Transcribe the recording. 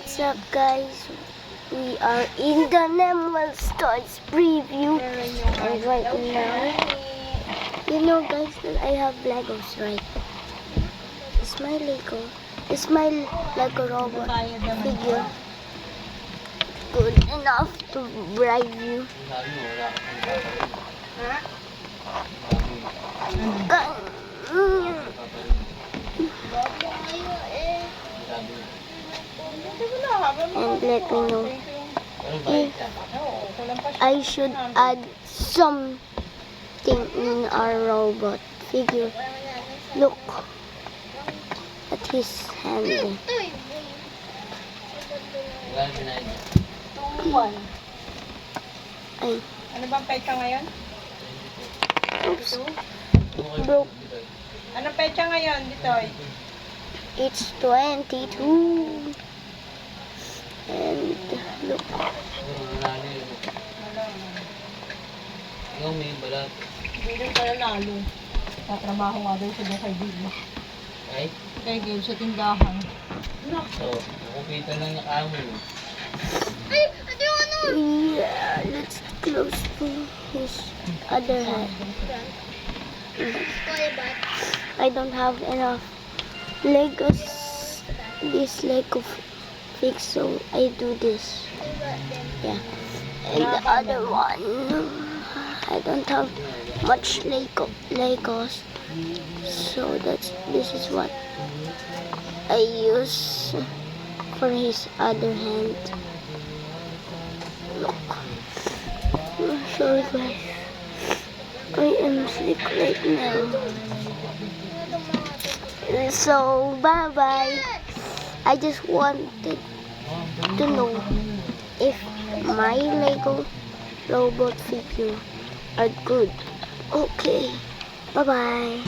What's up, guys? We are in the Nemuel Toys preview, and right now, you know, guys, that I have Legos, right? It's my Lego. It's my Lego robot figure. Good enough to bribe you. And let me know if I should add something in our robot figure. Look at his hand. Ay. Ano bang petsa ngayon? Oops. It broke. Anong petsa ngayon, Ditoy? It's 22. And look. Hindi rin pala lalo. Tatrabaho nga daw siya kay Bibi. Ay? Kay Gil sa tindahan. So, nakukita lang na kamo. Yeah, let's close to his other hand. I don't have enough Legos. This Lego fix, so I do this. Yeah, and the other one, I don't have much Legos, so this is what I use for his other hand. Look, sorry guys, I am sick right now. So bye bye. I just wanted to know if my Lego robot figure are good. Okay, bye bye.